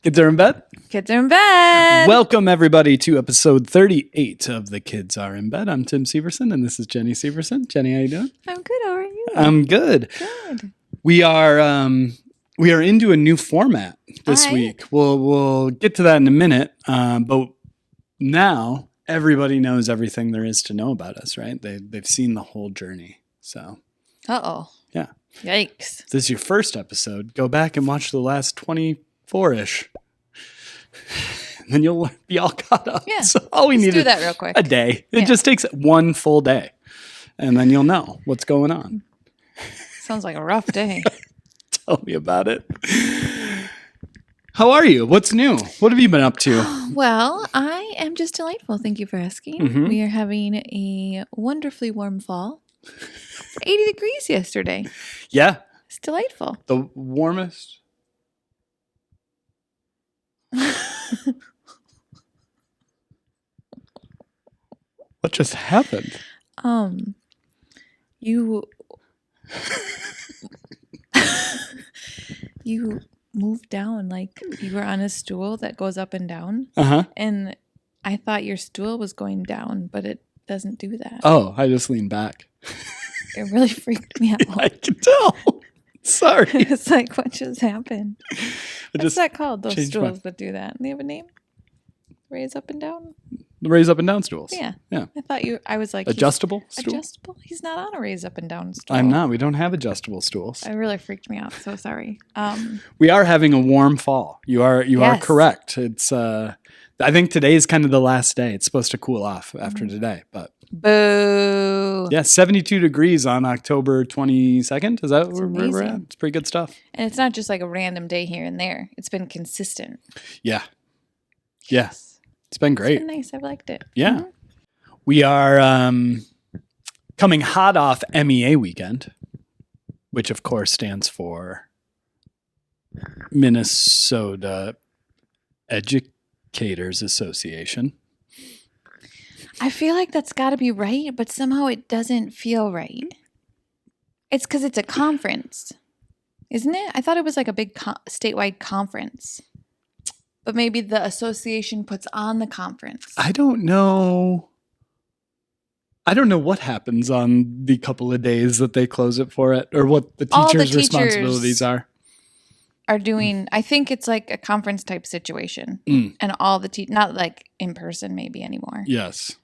Kids are in bed? Kids are in bed. Welcome, everybody, to episode 38 of The Kids Are in Bed. I'm Tim Severson, and this is Jenni Severson. Jenni, how you doing? I'm good. How are you? I'm good. Good. We are into a new format this week. We'll get to that in a minute, but now everybody knows everything there is to know about us, right? They've seen the whole journey. So, yeah. Yikes. If this is your first episode, go back and watch the last 24-ish. And then you'll be all caught up. Yeah. So all we need do is that real quick. A day. It just takes one full day. And then you'll know what's going on. Sounds like a rough day. Tell me about it. How are you? What's new? What have you been up to? Well, I am just delightful. Thank you for asking. Mm-hmm. We are having a wonderfully warm fall. 80 degrees yesterday. Yeah. It's delightful. The warmest. What just happened? You you moved down like you were on a stool that goes up and down. Uh-huh. And I thought your stool was going down, but it doesn't do that. Oh, I just leaned back. It really freaked me out. I can tell. Sorry. It's like, what just happened? What's that called? Those changed stools that do that. They have a name? Raise up and down? The raise up and down stools. Yeah. Yeah. I was like, Adjustable stool? adjustable? He's not on a raise up and down stool. I'm not. We don't have adjustable stools. It really freaked me out. So sorry. We are having a warm fall. You are Yes. correct. It's I think today is kind of the last day. It's supposed to cool off after today, but Boo. yeah, 72 degrees on October 22nd. Is that where we're amazing. at? It's pretty good stuff. And it's not just like a random day here and there. It's been consistent. Yeah. Yeah. It's been great. It's been nice. I've liked it. Yeah. Mhm. We are coming hot off MEA weekend, which of course stands for Minnesota Educators Association. I feel like that's got to be right, but somehow it doesn't feel right. It's because it's a conference, isn't it? I thought it was like a big statewide conference. But maybe the association puts on the conference. I don't know what happens on the couple of days that they close it for it, or what the All the teachers' teachers responsibilities are. Are doing, I think it's like a conference type situation. Mm. And all the not like in person maybe anymore. Yes.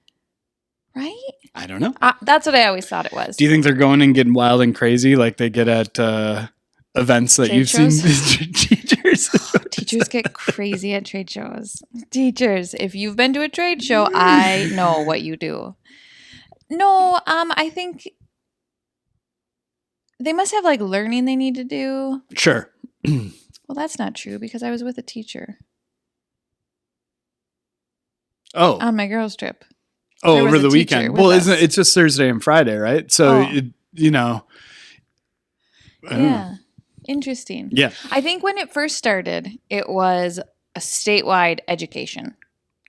Right? I don't know. That's what I always thought it was. Do you think they're going and getting wild and crazy like they get at events that Trade you've shows? seen teachers? Teachers get crazy at trade shows. Teachers, if you've been to a trade show, I know what you do. No, I think they must have like learning they need to do. Sure. Well, that's not true because I was with a teacher Oh. on my girls' trip. Oh, there was over a the teacher weekend. with Well, us. isn't it? It's just Thursday and Friday, right? So, Oh. you know. I don't know. Yeah. Interesting. Yeah. I think when it first started, it was a statewide education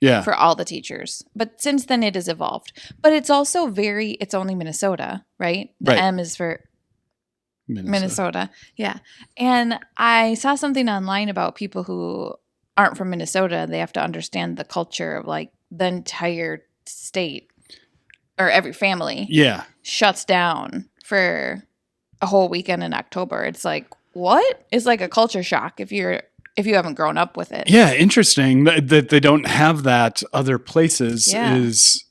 Yeah. for all the teachers. But since then, it has evolved. But it's also it's only Minnesota, right? The Right. M is for Minnesota. Yeah. And I saw something online about people who aren't from Minnesota. They have to understand the culture of like the entire state or every family Yeah. shuts down for a whole weekend in October. It's like, what? It's like a culture shock if you haven't grown up with it. Yeah. Interesting that they don't have that other places Yeah. is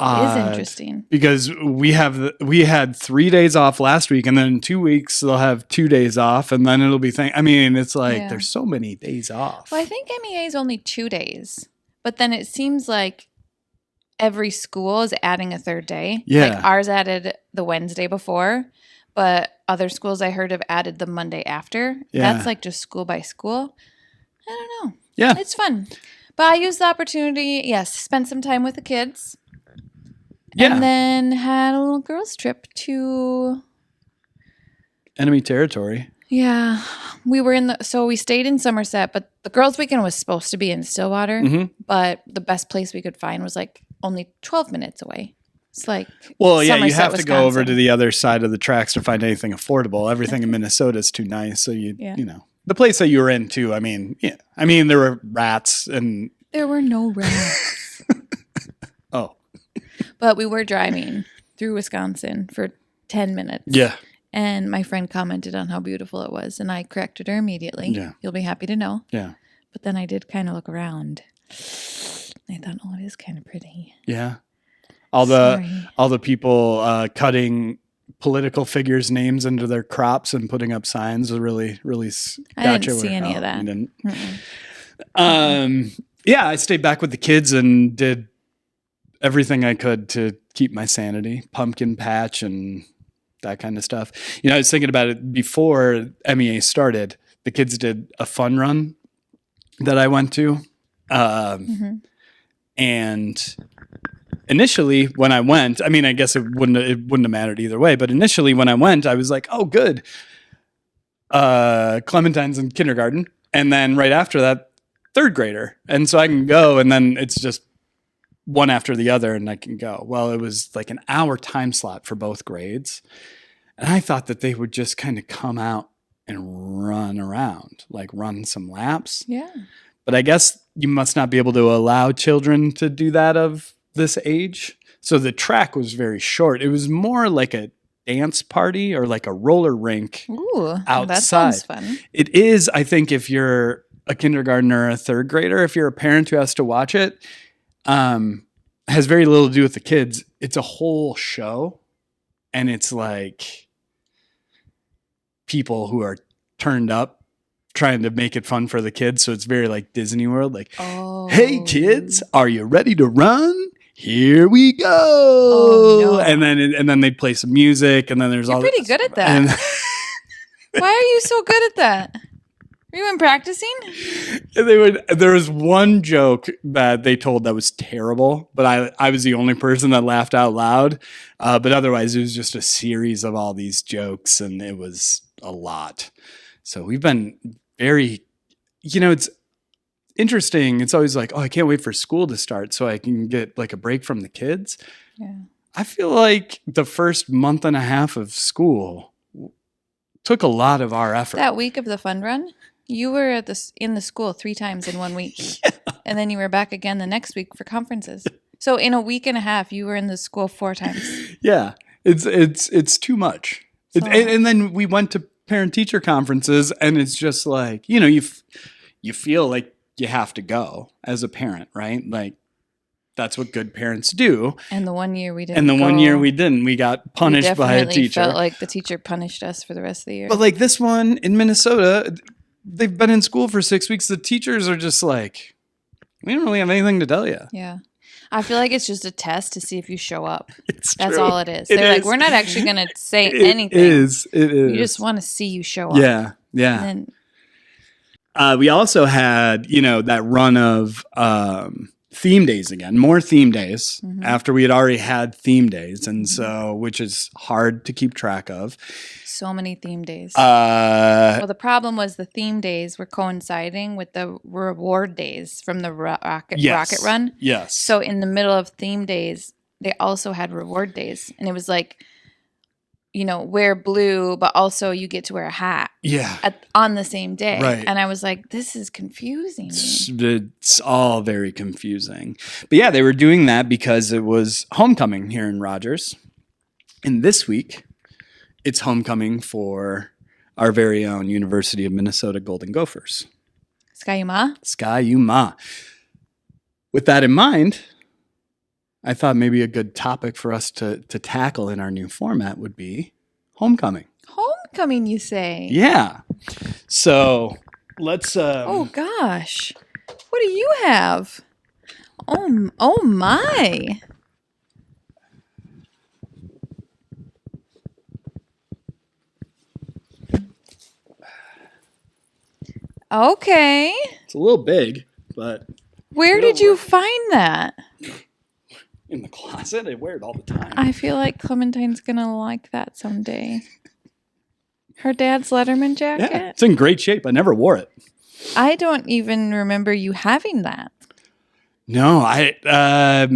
It is interesting. because we had 3 days off last week, and then in 2 weeks they'll have 2 days off, and then it'll be it's like Yeah. there's so many days off. Well, I think MEA is only 2 days, but then it seems like every school is adding a third day. Yeah. Like ours added the Wednesday before, but other schools I heard have added the Monday after. Yeah. That's like just school by school. I don't know. Yeah. It's fun. But I used the opportunity, yes, spent some time with the kids. Yeah. And then had a little girls' trip to Enemy territory. Yeah. We stayed in Somerset, but the girls' weekend was supposed to be in Stillwater, Mhm. but the best place we could find was like only 12 minutes away. It's like Well, yeah, you Somerset, have to go over Wisconsin. to the other side of the tracks to find anything affordable. Everything in Minnesota is too nice, so you know the place that you were in too. I mean, yeah. I mean, there were rats and There were no rats. oh, But we were driving through Wisconsin for 10 minutes. yeah. And my friend commented on how beautiful it was, and I corrected her immediately. Yeah. You'll be happy to know. Yeah. But then I did kind of look around. I thought, oh, it is kind of pretty. Yeah. All the people cutting political figures' names into their crops and putting up signs really I didn't see any of that. You didn't. Yeah, I stayed back with the kids and did everything I could to keep my sanity. Pumpkin patch and that kind of stuff. I was thinking about it before MEA started. The kids did a fun run that I went to. And initially when I went, I mean, I guess it wouldn't have mattered either way, but initially when I went, I was like, oh, good. Clementine's in kindergarten. And then right after that, third grader. And so I can go, and then it's just one after the other and I can go. Well, it was like an hour time slot for both grades. And I thought that they would just kind of come out and run around, like run some laps. Yeah. But I guess you must not be able to allow children to do that of this age. So the track was very short. It was more like a dance party or like a roller rink. Ooh, outside. That sounds fun. It is, I think, if you're a kindergartner or a third grader, if you're a parent who has to watch it, has very little to do with the kids. It's a whole show. And it's like people who are turned up trying to make it fun for the kids. So it's very like Disney World. Like, hey kids, are you ready to run? Here we go. Oh, no. And then they play some music, and then there's You're all pretty good at that. Why are you so good at that? Were you been practicing? There was one joke that they told that was terrible, but I was the only person that laughed out loud. But otherwise, it was just a series of all these jokes, and it was a lot. So we've been very, it's interesting. It's always like, oh, I can't wait for school to start so I can get like a break from the kids. Yeah. I feel like the first month and a half of school took a lot of our effort. That week of the fun run, you were in the school 3 times in 1 week. Yeah. And then you were back again the next week for conferences. So in a week and a half, you were in the school 4 times. Yeah. It's too much. So, and then we went to parent-teacher conferences, and it's just like, you feel like you have to go as a parent, right? Like that's what good parents do. And the 1 year we didn't. And the 1 year we didn't. We got punished by a teacher. Felt like the teacher punished us for the rest of the year. But like this one in Minnesota, they've been in school for 6 weeks. The teachers are just like, we don't really have anything to tell you. Yeah. I feel like it's just a test to see if you show up. It's That's true. all it is. They're like, we're not actually going to say anything. It is. We just want to see you show up. Yeah. Yeah. And then, we also had, that run of theme days again, more theme days after we had already had theme days. And so, which is hard to keep track of. So many theme days. Well, the problem was the theme days were coinciding with the reward days from the rocket run. Yes. So in the middle of theme days, they also had reward days. And it was like, wear blue, but also you get to wear a hat. Yeah. On the same day. Right. And I was like, this is confusing. It's all very confusing. But yeah, they were doing that because it was homecoming here in Rogers. And this week, it's homecoming for our very own University of Minnesota Golden Gophers. Ski-U-Mah. With that in mind, I thought maybe a good topic for us to tackle in our new format would be homecoming. Homecoming, you say? Yeah. So let's... oh, gosh. What do you have? Oh my. Okay. It's a little big, but... Where did you find that? In the closet. I wear it all the time. I feel like Clementine's going to like that someday. Her dad's Letterman jacket? Yeah, it's in great shape. I never wore it. I don't even remember you having that. No, I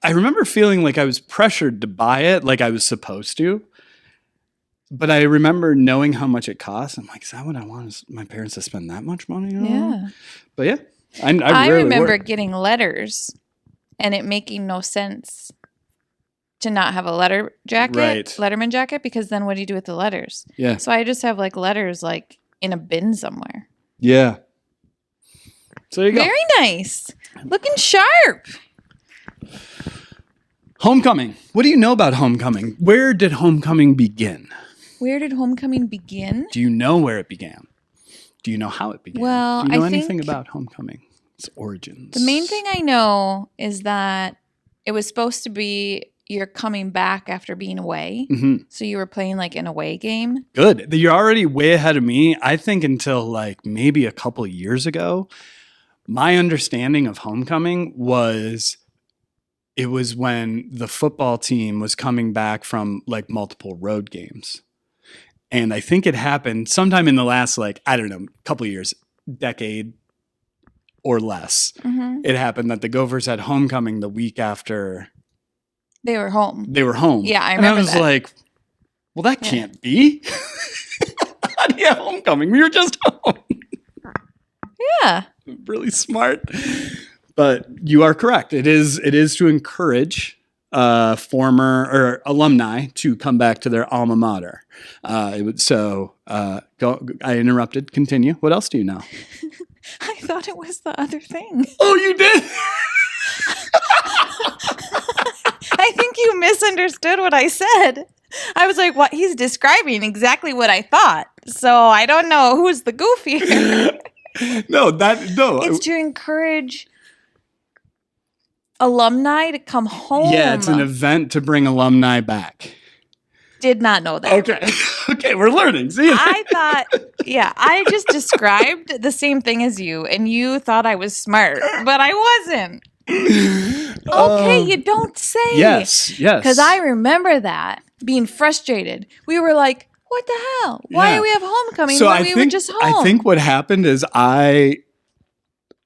remember feeling like I was pressured to buy it, like I was supposed to. But I remember knowing how much it costs. I'm like, is that what I want my parents to spend that much money on? Yeah. But yeah, I I rarely remember work. getting letters and it making no sense to not have a letterman jacket, because then what do you do with the letters? Yeah. So I just have like letters like in a bin somewhere. Yeah. So there you go. Very nice. Looking sharp. Homecoming. What do you know about homecoming? Where did homecoming begin? Where did homecoming begin? Do you know where it began? Do you know how it began? Well, do you know I anything think about homecoming? Its origins. The main thing I know is that it was supposed to be you're coming back after being away. Mm-hmm. So you were playing like an away game. Good. You're already way ahead of me. I think until like maybe a couple years ago, my understanding of homecoming was it was when the football team was coming back from like multiple road games. And I think it happened sometime in the last, like, I don't know, couple of years, decade or less. Mm-hmm. It happened that the Gophers had homecoming the week after they were home. Yeah, I remember that. And I was like, well, that can't be. How do you have homecoming? We were just home. Yeah. Really smart. But you are correct. It is to encourage former or alumni to come back to their alma mater. I interrupted. Continue. What else do you know? I thought it was the other thing. Oh, you did? I think you misunderstood what I said. I was like, what? He's describing exactly what I thought. So I don't know who's the goofy here. No. It's to encourage alumni to come home. Yeah, it's an event to bring alumni back. Did not know that. Okay, we're learning. See? I just described the same thing as you, and you thought I was smart, but I wasn't. Okay, you don't say. Yes. Because I remember that, being frustrated. We were like, what the hell? Why do we have homecoming when we were just home? I think what happened is I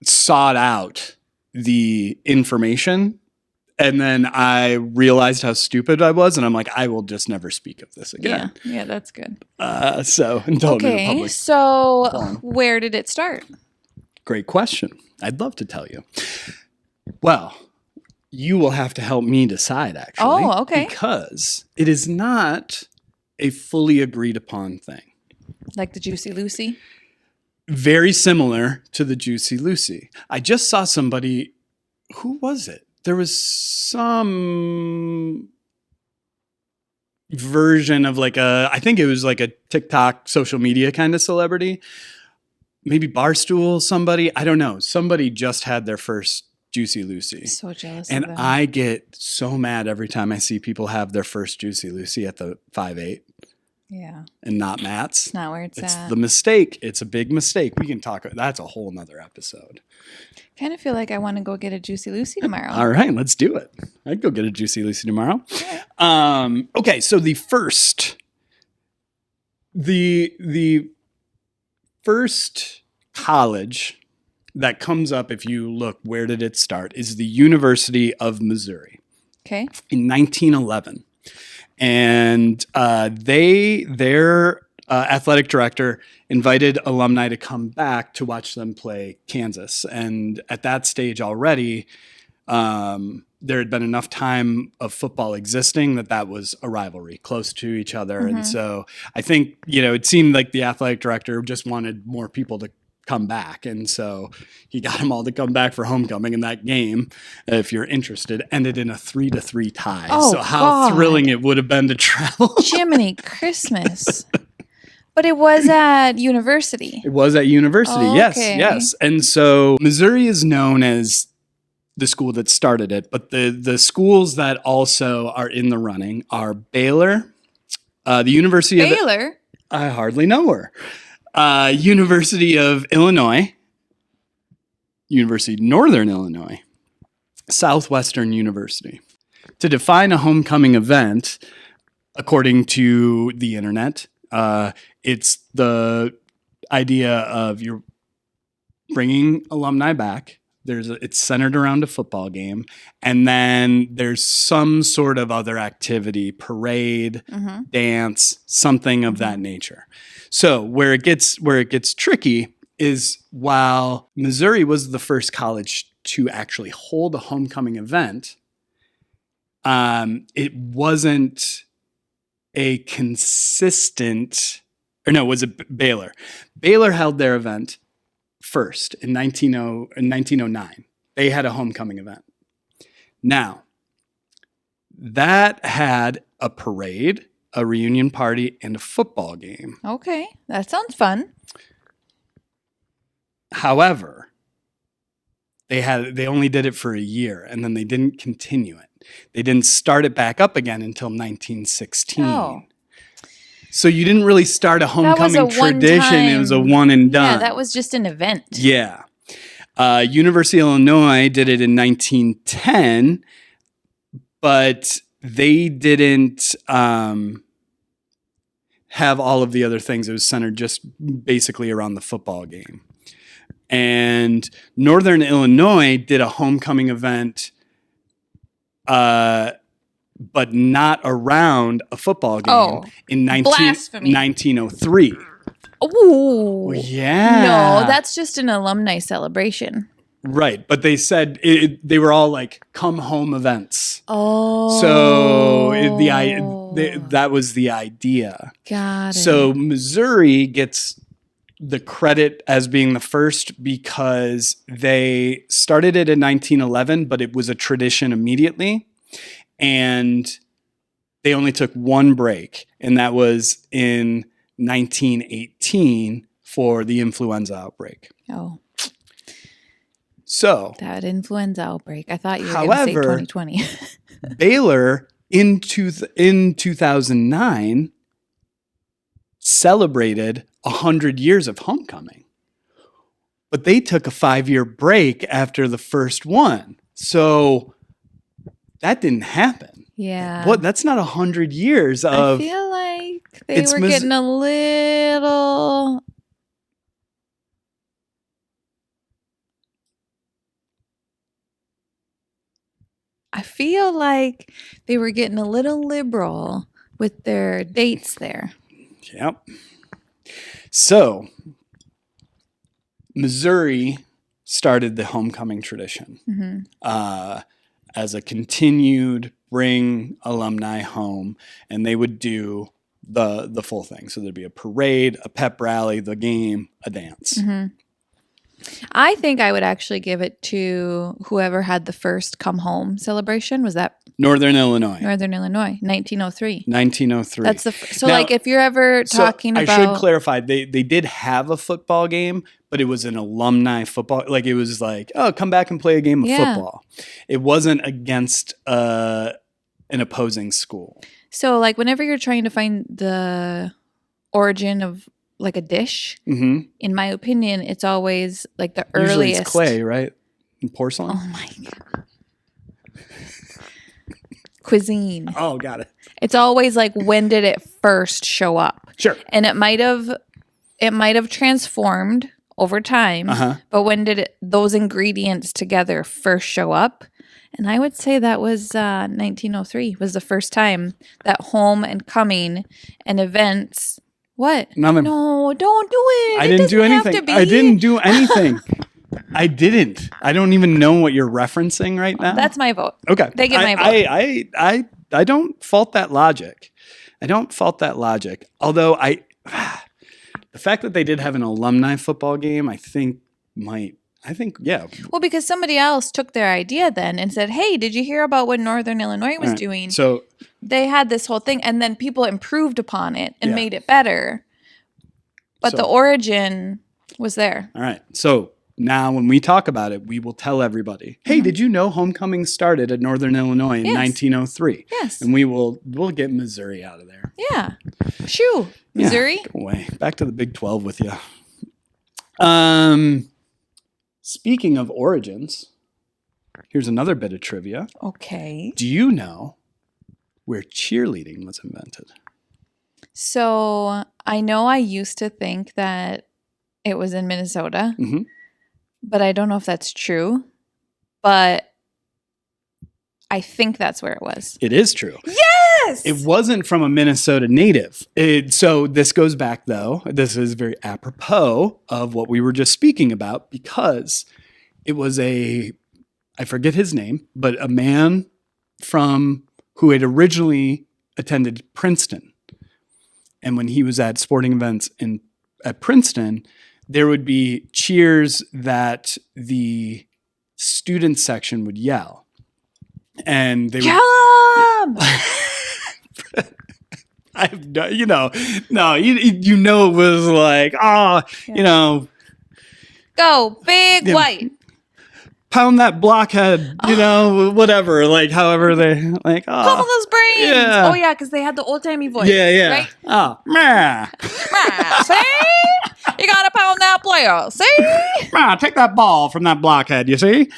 sought out the information, and then I realized how stupid I was, and I'm like, I will just never speak of this again. Yeah, that's good. Okay, so where did it start? Great question. I'd love to tell you. Well, you will have to help me decide, actually. Oh, okay. Because it is not a fully agreed upon thing. Like the Juicy Lucy? Very similar to the Juicy Lucy. I just saw somebody, who was it? There was some version of I think it was like a TikTok social media kind of celebrity. Maybe Barstool, somebody. I don't know. Somebody just had their first Juicy Lucy. So jealous and of them. I get so mad every time I see people have their first Juicy Lucy at the 5'8". Yeah. And not Matt's. It's not where it's at. The mistake. It's a big mistake. We can talk. That's a whole nother episode. Kind of feel like I want to go get a Juicy Lucy tomorrow. All right, let's do it. I'd go get a Juicy Lucy tomorrow. Okay, so the first college that comes up if you look, where did it start, is the University of Missouri. Okay. In 1911. And their athletic director invited alumni to come back to watch them play Kansas. And at that stage already, there had been enough time of football existing that was a rivalry, close to each other. Mm-hmm. And so I think, it seemed like the athletic director just wanted more people to come back. And so he got them all to come back for homecoming, and that game, if you're interested, ended in a 3-3 tie. Oh, so how thrilling it would have been to travel. Jiminy Christmas. But it was at university. It was at university. Oh, okay. Yes. And so Missouri is known as the school that started it, but the schools that also are in the running are Baylor, the University of Baylor? I hardly know her. University of Illinois, University of Northern Illinois, Southwestern University. To define a homecoming event, according to the internet, it's the idea of you're bringing alumni back it's centered around a football game, and then there's some sort of other activity, parade, dance, something of that nature. So where it gets tricky is while Missouri was the first college to actually hold a homecoming event, it wasn't a consistent, or no, it was Baylor. Baylor held their event first in 1909. They had a homecoming event. Now, that had a parade, a reunion party, and a football game. Okay, that sounds fun. However, they only did it for a year, and then they didn't continue it. They didn't start it back up again until 1916. Oh. So you didn't really start a homecoming tradition. It was a one and done. Yeah, that was just an event. Yeah. University of Illinois did it in 1910, but they didn't have all of the other things. It was centered just basically around the football game. And Northern Illinois did a homecoming event, but not around a football game in 1903. Oh, yeah. No, that's just an alumni celebration. Right. But they said they were all like come home events. Oh. So that was the idea. Got it. So Missouri gets the credit as being the first because they started it in 1911, but it was a tradition immediately. And they only took one break, and that was in 1918 for the influenza outbreak. Oh. So that influenza outbreak. I thought you were going to say 2020. Baylor in 2009 celebrated 100 years of homecoming. But they took a 5-year break after the first one. So that didn't happen. Yeah. What? That's not 100 years of... I feel like they were getting a little... I feel like they were getting a little liberal with their dates there. Yep. So, Missouri started the homecoming tradition as a continued bring alumni home, and they would do the full thing. So there'd be a parade, a pep rally, the game, a dance. I think I would actually give it to whoever had the first come home celebration. Was that Northern Illinois? Northern Illinois, 1903. 1903. That's so. Now, like, if you're ever talking about, I should clarify. They did have a football game, but it was an alumni football. Like, it was like, oh, come back and play a game of football. It wasn't against an opposing school. So, like, whenever you're trying to find the origin of like a dish, in my opinion, it's always like the earliest. Usually it's clay, right? And porcelain. Oh my god. Cuisine. Oh, got it. It's always like, when did it first show up? Sure. And it might have transformed over time. But when did those ingredients together first show up? And I would say that was 1903 was the first time that home and coming and events. What? Nothing. No, don't do it. I didn't do anything. I didn't do anything. I didn't. I don't even know what you're referencing right now. That's my vote. Okay. They get my vote. I don't fault that logic. Although the fact that they did have an alumni football game, I think, yeah. Well, because somebody else took their idea then and said, hey, did you hear about what Northern Illinois was doing? So they had this whole thing, and then people improved upon it and made it better. But the origin was there. All right. So now when we talk about it, we will tell everybody, hey, did you know homecoming started at Northern Illinois in 1903? Yes. And we'll get Missouri out of there. Yeah. Shoo. Missouri? Go away. Back to the Big 12 with you. Speaking of origins, here's another bit of trivia. Okay. Do you know where cheerleading was invented? So I know I used to think that it was in Minnesota, but I don't know if that's true. but I think that's where it was. It is true. Yes! It wasn't from a Minnesota native. So this goes back, though. This is very apropos of what we were just speaking about, because it was I forget his name, but a man who had originally attended Princeton. And when he was at sporting events at Princeton, there would be cheers that the student section would yell. And they Kill would, him! I've no, you know it was like, Go big white. Pound that blockhead, whatever, like however they like. Pummel those brains. Yeah. Oh yeah, because they had the old timey voice. Yeah. Right? Oh, meh. See, you gotta pound that player. See, Take that ball from that blockhead. You see.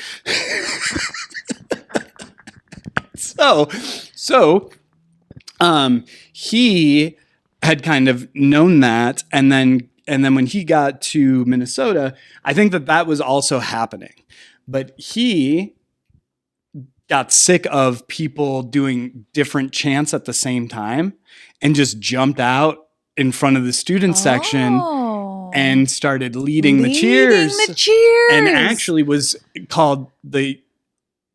So, he had kind of known that, and then when he got to Minnesota, I think that was also happening, but he got sick of people doing different chants at the same time, and just jumped out in front of the student section and started leading the cheers, and actually was called the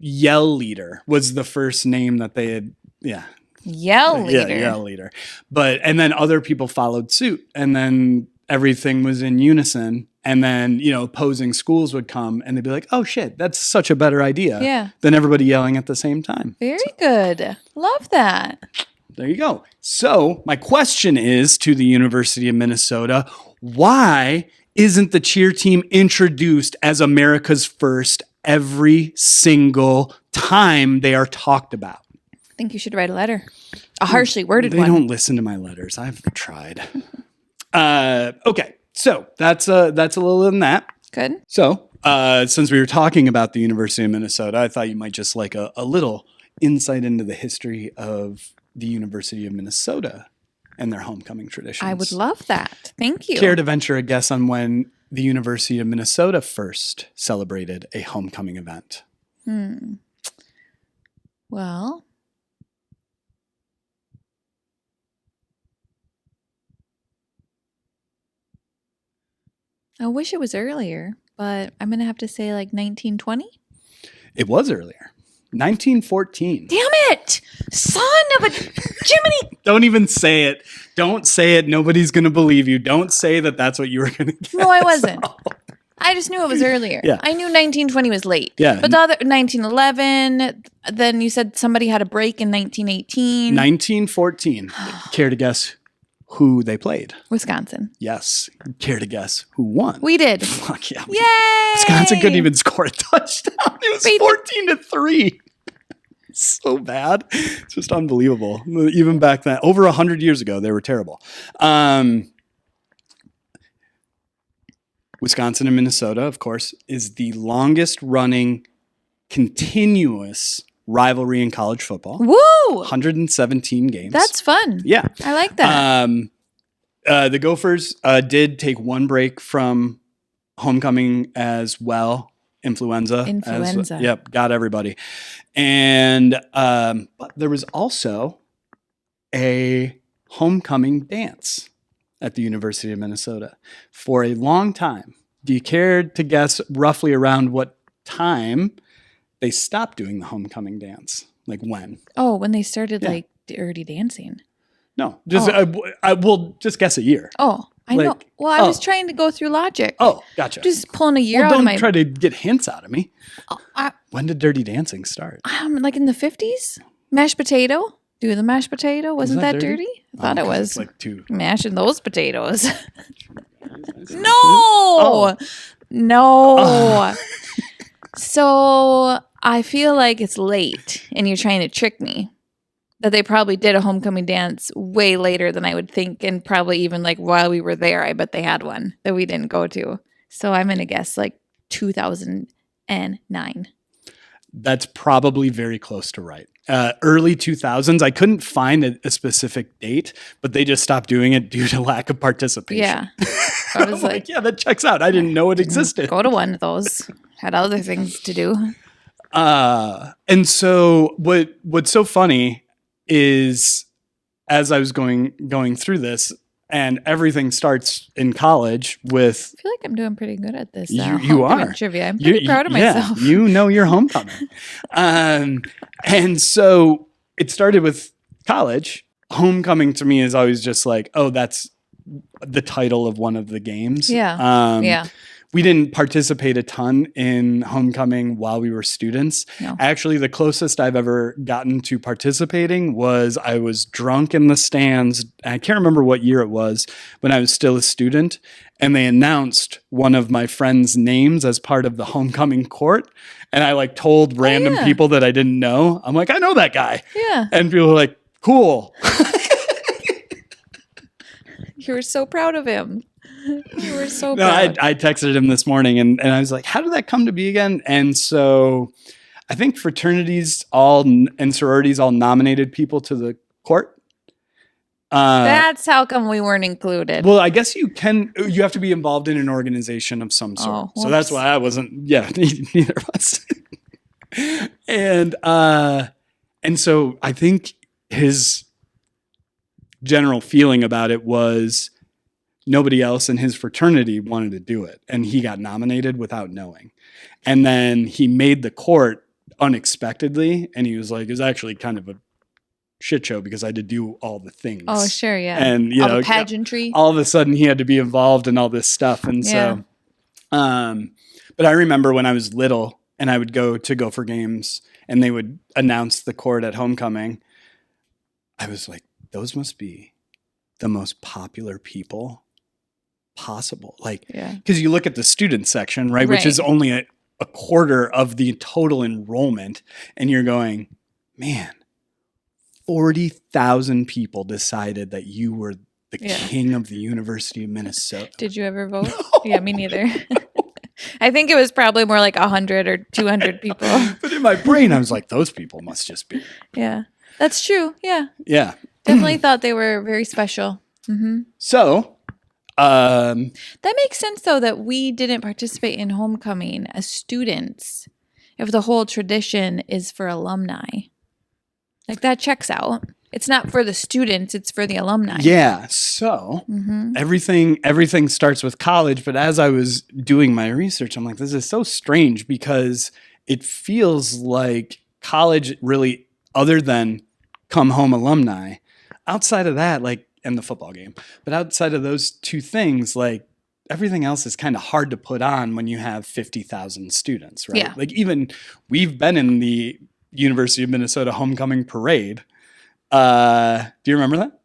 Yell Leader was the first name that they had. Yeah. Yell Leader. Yeah, Yell Leader. And then other people followed suit, and then everything was in unison. And then, opposing schools would come and they'd be like, oh shit, that's such a better idea than everybody yelling at the same time. Very good. Love that. There you go. So my question is to the University of Minnesota, why isn't the cheer team introduced as America's first every single time they are talked about? I think you should write a letter. A harshly worded one. They don't listen to my letters. I've tried. Okay. So that's a little than that. Good. So since we were talking about the University of Minnesota, I thought you might just like a little insight into the history of the University of Minnesota and their homecoming traditions. I would love that. Thank you. Care to venture a guess on when the University of Minnesota first celebrated a homecoming event? Well, I wish it was earlier, but I'm going to have to say like 1920. It was earlier. 1914. Damn it! Son of a Jiminy! Don't even say it. Don't say it. Nobody's going to believe you. Don't say that that's what you were going to guess. No, I wasn't. I just knew it was earlier. Yeah. I knew 1920 was late. Yeah. But the other 1911, then you said somebody had a break in 1918. 1914. Care to guess who they played? Wisconsin. Yes. Care to guess who won? We did. Fuck yeah. Yay! Wisconsin couldn't even score a touchdown. It was 14-3. So bad. It's just unbelievable. Even back then, over 100 years ago, they were terrible. Wisconsin and Minnesota, of course, is the longest running continuous rivalry in college football. Woo! 117 games. That's fun. Yeah. I like that. The Gophers did take one break from homecoming as well. Influenza. Yep, got everybody. And but there was also a homecoming dance at the University of Minnesota for a long time. Do you care to guess roughly around what time they stopped doing the homecoming dance? Like when? Oh, when they started like Dirty Dancing. No, just I will just guess a year. Oh, I know. Well, I was trying to go through logic. Oh, gotcha. Just pulling a year out of my... Don't try to get hints out of me. When did Dirty Dancing start? Like in the 50s? Mashed potato? Do the mashed potato? Wasn't that dirty? I thought it was. Like two. Mashing those potatoes. No! No. So I feel like it's late and you're trying to trick me. That they probably did a homecoming dance way later than I would think, and probably even like while we were there, I bet they had one that we didn't go to. So I'm going to guess like 2009. That's probably very close to right. Early 2000s. I couldn't find a specific date, but they just stopped doing it due to lack of participation. Yeah. I was like, yeah, that checks out. I didn't know it existed. Go to one of those. Had other things to do. And so what's so funny is as I was going through this, and everything starts in college with. I feel like I'm doing pretty good at this. You homecoming are trivia. I'm pretty proud of myself. Yeah, you know your homecoming. And so it started with college. Homecoming to me is always just like, oh, that's the title of one of the games. Yeah. We didn't participate a ton in homecoming while we were students. No. Actually, the closest I've ever gotten to participating was I was drunk in the stands. I can't remember what year it was when I was still a student. And they announced one of my friends' names as part of the homecoming court. And I like told random people that I didn't know. I'm like, I know that guy. Yeah. And people were like, cool. You were so proud of him. You were so No, proud. I texted him this morning and I was like, how did that come to be again? And so I think fraternities and sororities all nominated people to the court. That's how come we weren't included. Well, I guess you have to be involved in an organization of some sort. So that's why I wasn't, neither of us. And so I think his general feeling about it was nobody else in his fraternity wanted to do it. And he got nominated without knowing. And then he made the court unexpectedly. And he was like, it was actually kind of a shit show because I had to do all the things. Oh, sure. Yeah. And, all the pageantry. All of a sudden he had to be involved in all this stuff. And so, but I remember when I was little and I would go to Gopher games and they would announce the court at homecoming. I was like, those must be the most popular people possible. Like, because you look at the student section, right? Which is only a quarter of the total enrollment. And you're going, man, 40,000 people decided that you were the king of the University of Minnesota. Did you ever vote? No. Yeah, me neither. I think it was probably more like 100 or 200 people. But in my brain, I was like, those people must just be. Yeah, that's true. Yeah. Yeah. Definitely thought they were very special. Mm-hmm. So, that makes sense, though, that we didn't participate in homecoming as students if the whole tradition is for alumni. Like, that checks out. It's not for the students, it's for the alumni. Yeah. So everything starts with college. But as I was doing my research, I'm like, this is so strange because it feels like college really, other than come home alumni, outside of that, like, and the football game, but outside of those two things, like everything else is kind of hard to put on when you have 50,000 students, right? Yeah. Like even we've been in the University of Minnesota homecoming parade. Do you remember that?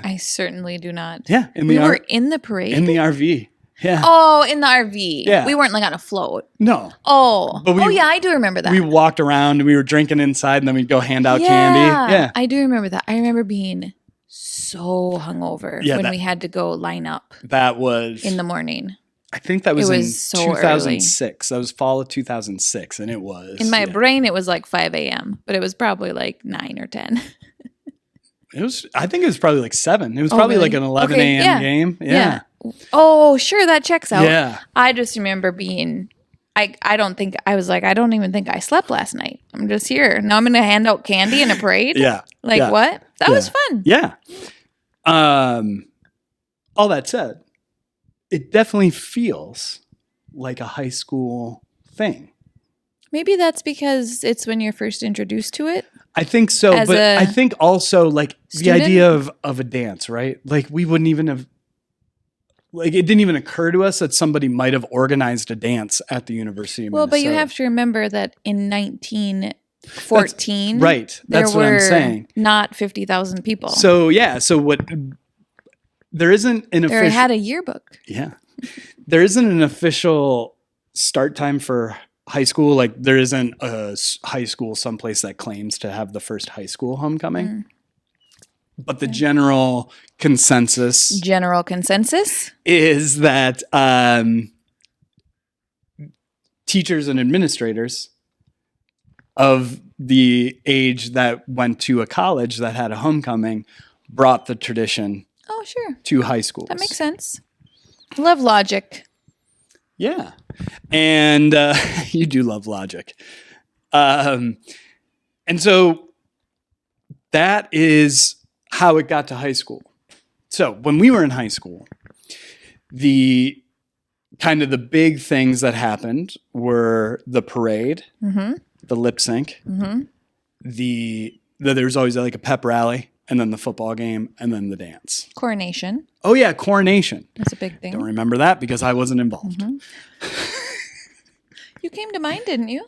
I certainly do not. Yeah. We were in the parade? In the RV. Yeah. Oh, in the RV. Yeah. We weren't like on a float. No. Oh. But yeah, I do remember that. We walked around and we were drinking inside and then we'd go hand out candy. Yeah. I do remember that. I remember being so hungover when we had to go line up. That was in the morning. I think that was in so 2006. Early. That was fall of 2006 and it was. In my brain it was like 5 a.m., but it was probably like 9 or 10. I think it was probably like 7. It was probably really? like an 11 a.m. game. Yeah. Oh, sure. That checks out. Yeah. I just remember being, I don't even think I slept last night. I'm just here. Now I'm going to hand out candy in a parade. Yeah. What? That was fun. Yeah. All that said, it definitely feels like a high school thing. Maybe that's because it's when you're first introduced to it. I think so, but I think also like the idea of a dance, right? Like we wouldn't even have, like it didn't even occur to us that somebody might have organized a dance at the University of Minnesota. Well, but you have to remember that in 1914, that's what I'm saying. Not 50,000 people. So there isn't an official. They had a yearbook. Yeah, there isn't an official start time for high school. Like there isn't a high school someplace that claims to have the first high school homecoming. But the general consensus is that teachers and administrators of the age that went to a college that had a homecoming brought the tradition to high schools. That makes sense. Love logic. Yeah. And you do love logic. And so that is how it got to high school. So when we were in high school, the kind of the big things that happened were the parade, the lip sync, there's always like a pep rally, and then the football game, and then the dance. Coronation. Oh yeah, coronation. That's a big thing. Don't remember that because I wasn't involved. You came to mine, didn't you?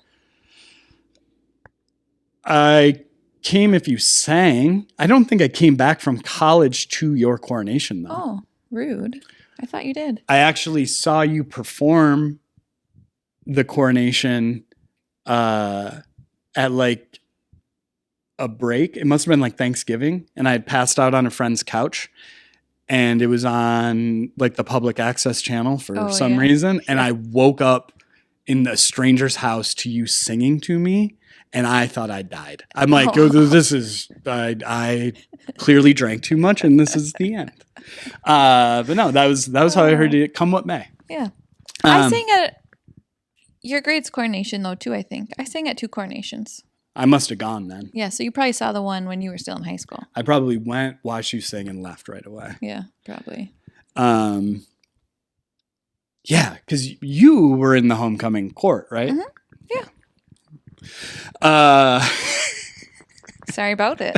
I came if you sang. I don't think I came back from college to your coronation, though. Oh, rude. I thought you did. I actually saw you perform the coronation at like a break. It must have been like Thanksgiving. And I had passed out on a friend's couch. And it was on like the public access channel for some reason. And I woke up in a stranger's house to you singing to me. And I thought I died. I'm like, this is, I clearly drank too much and this is the end. But no, that was how I heard it, come what may. Yeah. I sang at your grade's coronation though too, I think. I sang at 2 coronations. I must have gone then. Yeah, so you probably saw the one when you were still in high school. I probably went, watched you sing and left right away. Yeah, probably. Yeah, because you were in the homecoming court, right? Yeah. Sorry about it.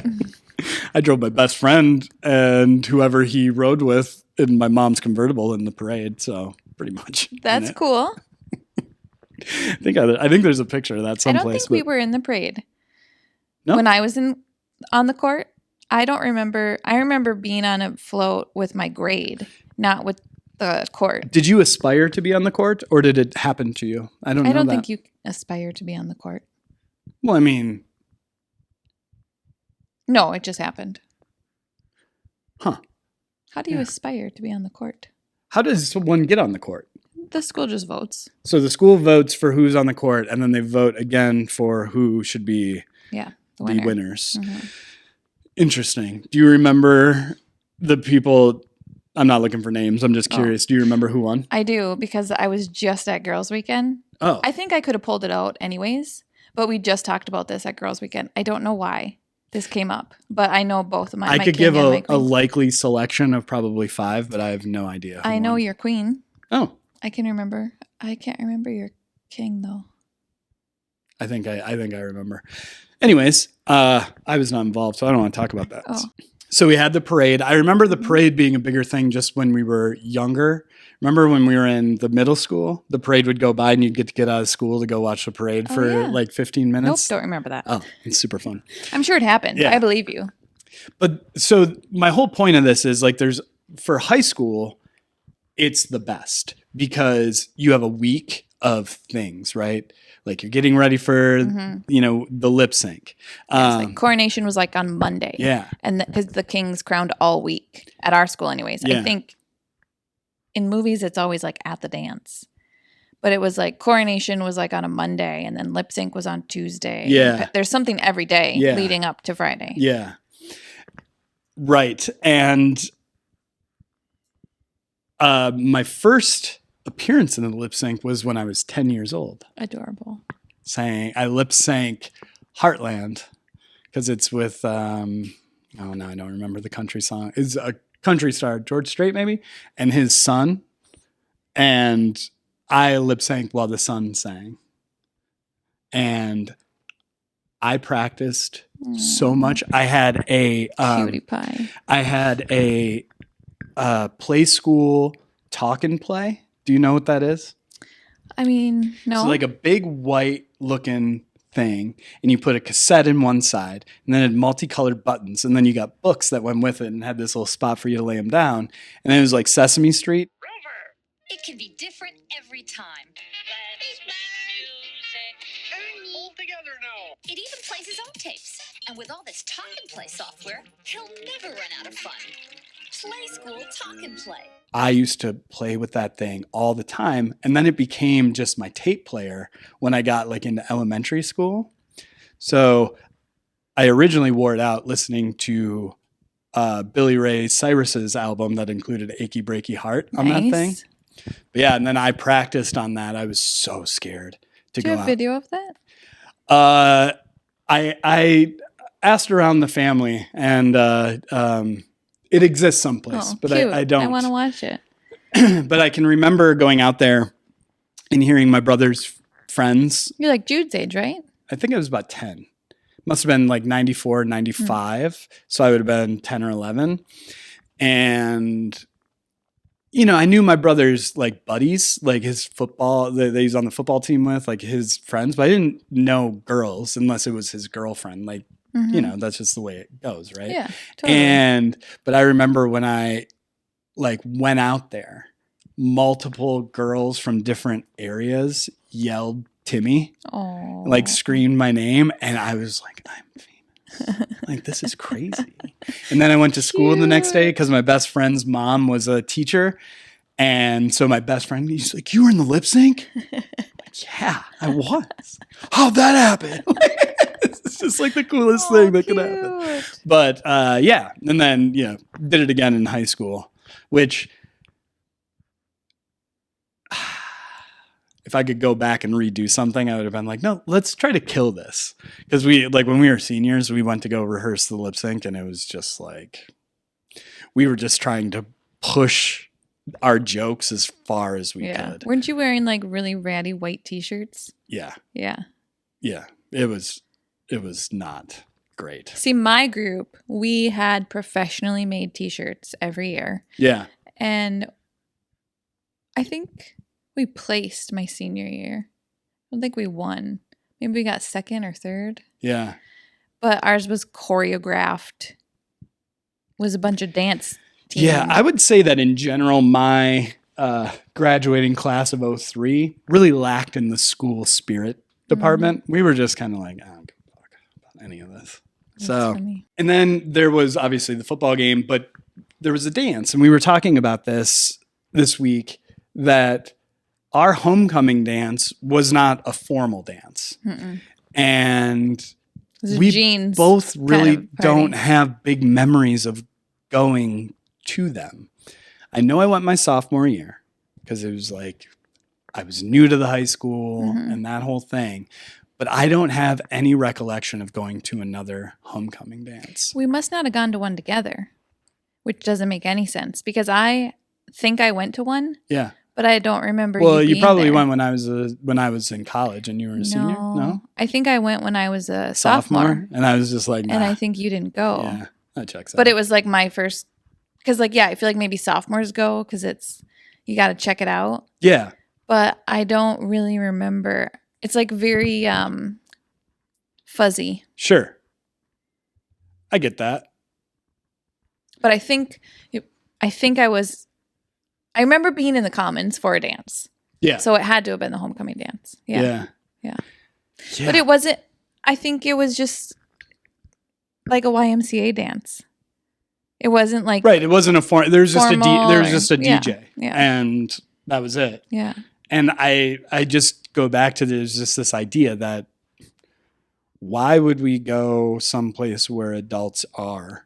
I drove my best friend and whoever he rode with in my mom's convertible in the parade, so pretty much. That's cool. I think there's a picture of that someplace. I don't think we were in the parade. No? When I was on the court, I don't remember. I remember being on a float with my grade, not with the court. Did you aspire to be on the court or did it happen to you? I don't think you aspire to be on the court. Well, I mean. No, it just happened. Huh. How do you aspire to be on the court? How does one get on the court? The school just votes. So the school votes for who's on the court, and then they vote again for who should be the winners. Interesting. Do you remember the people? I'm not looking for names. I'm just curious. Do you remember who won? I do, because I was just at Girls Weekend. Oh. I think I could have pulled it out anyways, but we just talked about this at Girls Weekend. I don't know why this came up, but I know both of my I could give a likely selection of probably 5, but I have no idea. I know your queen. Oh. I can remember. I can't remember your king though. I think I remember. Anyways, I was not involved, so I don't want to talk about that. Oh. So we had the parade. I remember the parade being a bigger thing just when we were younger. Remember when we were in the middle school? The parade would go by and you'd get out of school to go watch the parade for like 15 minutes. Nope, don't remember that. Oh, it's super fun. I'm sure it happened. Yeah. I believe you. But so my whole point of this is like for high school, it's the best because you have a week of things, right? Like you're getting ready for, the lip sync. Like coronation was like on Monday. Yeah. And because the king's crowned all week at our school anyways. Yeah. I think in movies it's always like at the dance. But it was like coronation was like on a Monday and then lip sync was on Tuesday. Yeah. There's something every day leading up to Friday. Yeah. Right. And my first appearance in the lip sync was when I was 10 years old. Adorable. I lip sync Heartland because it's with I don't remember the country song. It's a country star, George Strait maybe, and his son. And I lip sync while the son sang. And I practiced so much. I had a cutie pie. I had a play school talk and play. Do you know what that is? I mean, no. It's like a big white looking thing, and you put a cassette in one side, and then it had multicolored buttons, and then you got books that went with it and had this little spot for you to lay them down. And then it was like Sesame Street. Rover, it can be different every time. Let's make music. Hold together now. It even plays his own tapes. And with all this talk and play software, he'll never run out of fun. Play School Talk and Play. I used to play with that thing all the time. And then it became just my tape player when I got like into elementary school. So I originally wore it out listening to Billy Ray Cyrus's album that included Achy Breaky Heart on that thing. But yeah, and then I practiced on that. I was so scared to go out. Do you have video of that? I asked around the family, and it exists someplace, but cute. I don't. I want to watch it. But I can remember going out there and hearing my brother's friends. You're like Jude's age, right? I think I was about 10. Must have been like 94, 95. So I would have been 10 or 11. And, you know, I knew my brother's like buddies, like his football, that he's on the football team with, like his friends, but I didn't know girls unless it was his girlfriend. Like, you know, that's just the way it goes, right? Yeah, totally. But I remember when I like went out there, multiple girls from different areas yelled Timmy, like screamed my name, and I was like, I'm famous. Like, this is crazy. And then I went to school the next day because my best friend's mom was a teacher. And so my best friend, he's like, you were in the lip sync? Like, yeah, I was. How'd that happen? It's just like the coolest thing that could happen. But yeah, and then, you know, did it again in high school, which if I could go back and redo something, I would have been like, no, let's try to kill this. Because we, like, when we were seniors, we went to go rehearse the lip sync, and it was just like, we were just trying to push our jokes as far as we could. Weren't you wearing like really ratty white t-shirts? Yeah. Yeah. Yeah. It was not great. See, my group, we had professionally made t-shirts every year. Yeah. And I think we placed my senior year. I don't think we won. Maybe we got second or third. Yeah. But ours was choreographed. Was a bunch of dance teams. Yeah, I would say that in general, my graduating class of 03 really lacked in the school spirit department. We were just kind of like, I don't give a fuck about any of this. That's funny. And then there was obviously the football game, but there was a dance. And we were talking about this week, that our homecoming dance was not a formal dance. And we both really don't have big memories of going to them. I know I went my sophomore year because it was like I was new to the high school and that whole thing. But I don't have any recollection of going to another homecoming dance. We must not have gone to one together, which doesn't make any sense because I think I went to one. Yeah. But I don't remember. Well, you probably there. went when I was in college and you were a senior. No, I think I went when I was a sophomore. And I was just like, nah. And I think you didn't go. Yeah, that checks out. But it was like my first, because like, yeah, I feel like maybe sophomores go because you got to check it out. Yeah. But I don't really remember. It's like very fuzzy. Sure. I get that. But I think I remember being in the Commons for a dance. Yeah. So it had to have been the homecoming dance. Yeah. But it wasn't, I think it was just like a YMCA dance. It wasn't like. Right. It wasn't a form. There was just a DJ. Yeah. And that was it. Yeah. And I just go back to there's just this idea that why would we go someplace where adults are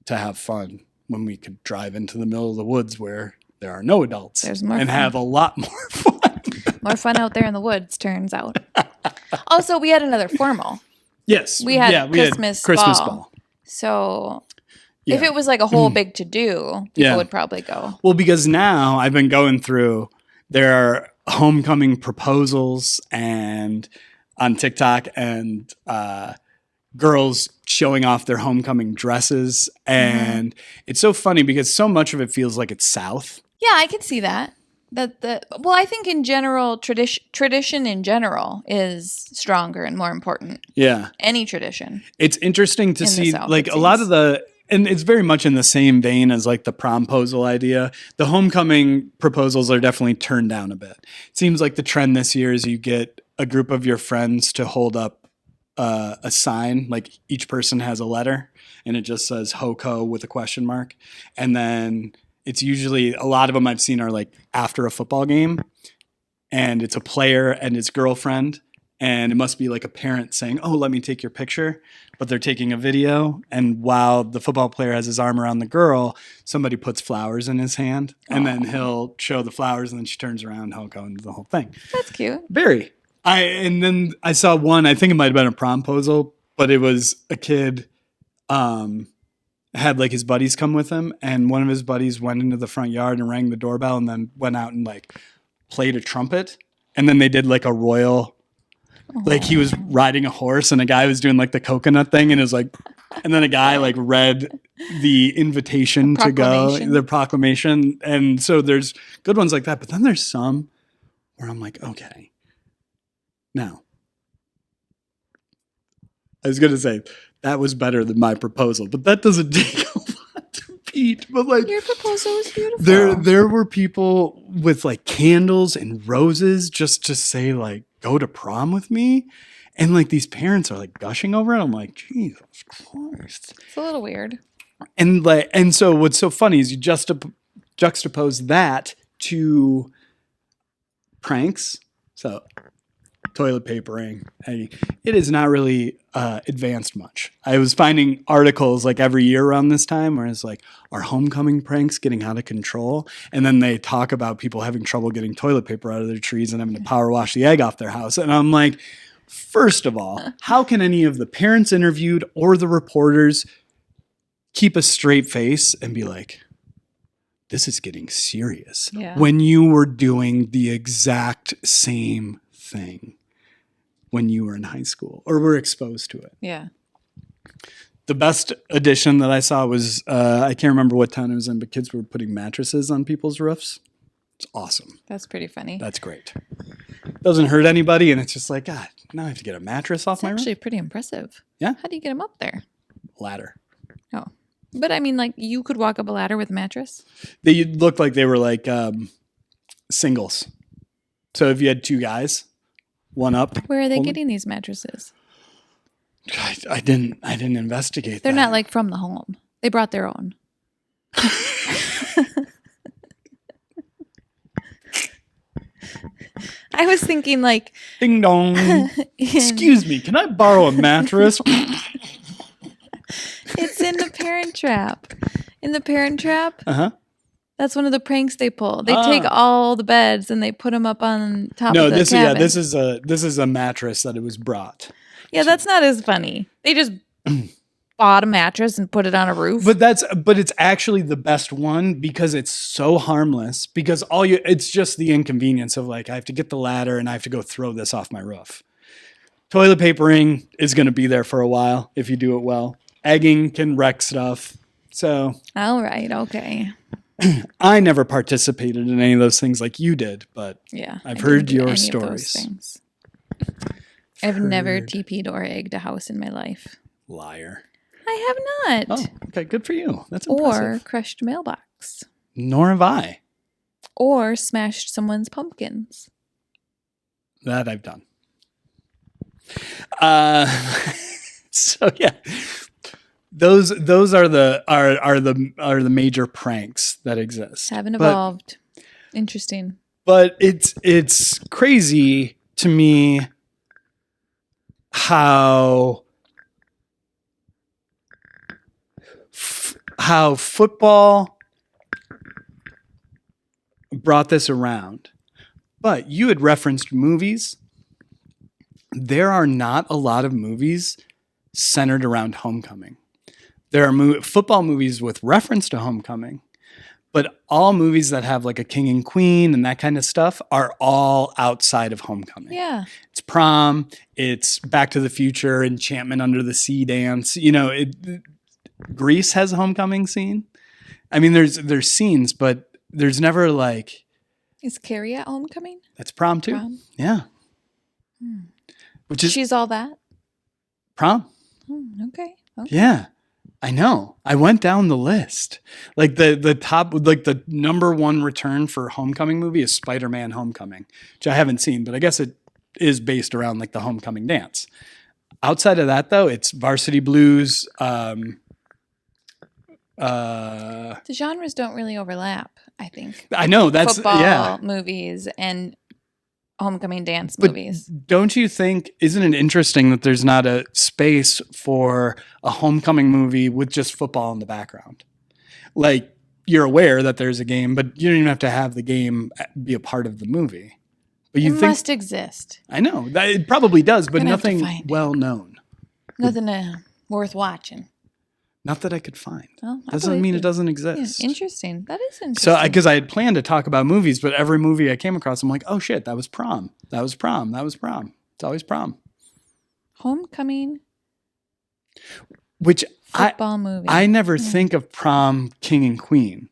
to have fun when we could drive into the middle of the woods where there are no adults have a lot more fun. More fun out there in the woods, turns out. Also, we had another formal. Yes. We had Christmas ball. So if it was like a whole big to-do, people would probably go. Well, because now I've been going through, there are homecoming proposals and on TikTok and girls showing off their homecoming dresses. And it's so funny because so much of it feels like it's South. Yeah, I can see that. Well, I think in general, tradition in general is stronger and more important. Yeah. Any tradition. It's interesting to see like a lot of and it's very much in the same vein as like the promposal idea. The homecoming proposals are definitely turned down a bit. It seems like the trend this year is you get a group of your friends to hold up a sign, like each person has a letter and it just says HOCO with a question mark. And then it's usually, a lot of them I've seen are like after a football game and it's a player and his girlfriend. And it must be like a parent saying, oh, let me take your picture. But they're taking a video. And while the football player has his arm around the girl, somebody puts flowers in his hand. And then he'll show the flowers and then she turns around, HOCO, and the whole thing. That's cute. Very. And then I saw one, I think it might have been a promposal, but it was a kid had like his buddies come with him, and one of his buddies went into the front yard and rang the doorbell and then went out and like played a trumpet. And then they did like a royal, like he was riding a horse and a guy was doing like the coconut thing and it was like, and then a guy like read the invitation to go, the proclamation. And so there's good ones like that, but then there's some where I'm like, okay, now I was going to say that was better than my proposal, but that doesn't take a lot to beat. But like your proposal was beautiful. There were people with like candles and roses just to say like, go to prom with me. And like these parents are like gushing over it. I'm like, Jesus Christ. It's a little weird. And so what's so funny is you juxtapose that to pranks. So toilet papering. It is not really advanced much. I was finding articles like every year around this time where it's like, are homecoming pranks getting out of control? And then they talk about people having trouble getting toilet paper out of their trees and having to power wash the egg off their house. And I'm like, first of all, how can any of the parents interviewed or the reporters keep a straight face and be like, this is getting serious when you were doing the exact same thing when you were in high school or were exposed to it? Yeah. The best addition that I saw was, I can't remember what town it was in, but kids were putting mattresses on people's roofs. It's awesome. That's pretty funny. That's great. Doesn't hurt anybody. And it's just like, God, now I have to get a mattress off my roof. It's actually pretty impressive. Yeah. How do you get them up there? Ladder. Oh. But I mean, like, you could walk up a ladder with a mattress? They looked like they were like singles. So if you had two guys, one up. Where are they getting these mattresses? I didn't investigate. They're not like from the home. They brought their own. I was thinking like, ding dong. Excuse me, can I borrow a mattress? It's in the Parent Trap. In the Parent Trap, that's one of the pranks they pull. They take all the beds and they put them up on top of the cabin. This is a mattress that it was brought. Yeah, that's not as funny. They just bought a mattress and put it on a roof. But it's actually the best one because it's so harmless. Because it's just the inconvenience of like I have to get the ladder and I have to go throw this off my roof. Toilet papering is going to be there for a while if you do it well. Egging can wreck stuff. So all right, okay. I never participated in any of those things like you did, but yeah, I've heard your stories. I've never TP'd or egged a house in my life. Liar. I have not. Oh, okay, good for you. That's impressive. Or crushed mailbox. Nor have I. Or smashed someone's pumpkins. That I've done. So yeah. Those are the major pranks that exist. Haven't evolved. Interesting. But it's crazy to me how football brought this around. But you had referenced movies. There are not a lot of movies centered around homecoming. There are football movies with reference to homecoming, but all movies that have like a king and queen and that kind of stuff are all outside of homecoming. Yeah. It's prom, it's Back to the Future, Enchantment Under the Sea dance. You know, Grease has a homecoming scene. I mean, there's scenes, but there's never like. Is Carrie at homecoming? That's prom too. Prom? Yeah. She's all that? Prom. Okay. Yeah. I know. I went down the list. Like the top, like the number one return for homecoming movie is Spider-Man Homecoming, which I haven't seen, but I guess it is based around like the homecoming dance. Outside of that, though, it's Varsity Blues. The genres don't really overlap, I think. I know that's football movies and homecoming dance movies. Don't you think, isn't it interesting that there's not a space for a homecoming movie with just football in the background? Like, you're aware that there's a game, but you don't even have to have the game be a part of the movie. But It you think must exist. I know it probably does, but Gonna have to nothing find it. well known. Nothing worth watching. Not that I could find. Well, I Doesn't believe mean you. it doesn't Yeah, exist. interesting. That is interesting. So, because I had planned to talk about movies, but every movie I came across, I'm like, oh shit, that was prom. That was prom. That was prom. It's always prom. Homecoming Which football movie. I never think of prom king and queen.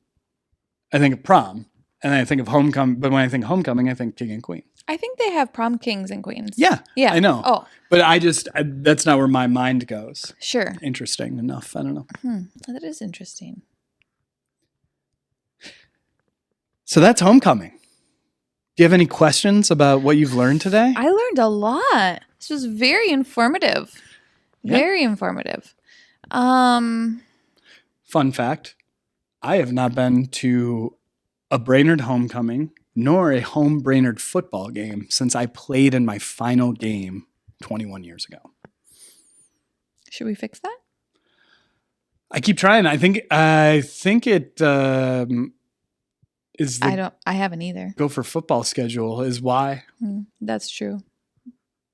I think of prom, and then I think of homecoming. But when I think homecoming, I think king and queen. I think they have prom kings and queens. Yeah, Yeah. I know. Oh, But that's not where my mind goes. sure. Interesting enough. I don't know. That is interesting. So that's homecoming. Do you have any questions about what you've learned today? I learned a lot. This was very informative. Yeah. Very informative. Fun fact, I have not been to a Brainerd homecoming nor a home Brainerd football game since I played in my final game 21 years ago. Should we fix that? I keep trying. I think it is the I haven't either. Gopher football schedule is why. That's true.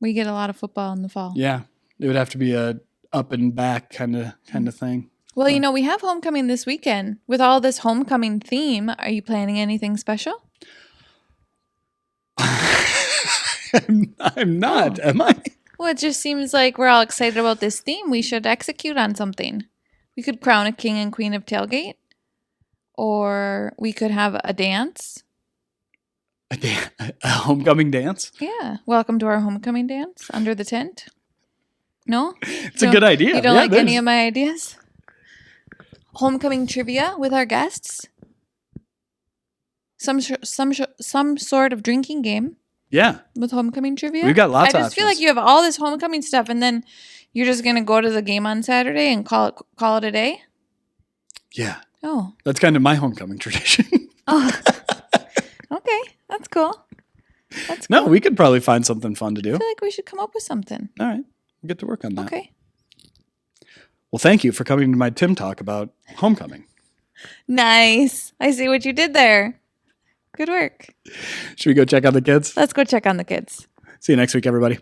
We get a lot of football in the fall. Yeah, it would have to be a up and back kind of thing. Well, we have homecoming this weekend. With all this homecoming theme, are you planning anything special? I'm not, am I? Well, it just seems like we're all excited about this theme. We should execute on something. We could crown a king and queen of tailgate. Or we could have a dance. A homecoming dance? Yeah. Welcome to our homecoming dance under the tent. No? It's a good idea. You don't Yeah, like it any is. of my ideas? Homecoming trivia with our guests. Some sort of drinking game Yeah. with homecoming trivia. We've got lots of I just feel options. like you have all this homecoming stuff, and then you're just gonna go to the game on Saturday and call it a day. Yeah. Oh. That's kind of my homecoming tradition. Oh. Okay, that's cool. That's No, cool. we could probably find something fun to do. I feel like we should come up with something. All right. We'll get to work on that. Okay. Well, thank you for coming to my Tim Talk about homecoming. Nice. I see what you did there. Good work. Should we go check on the kids? Let's go check on the kids. See you next week, everybody.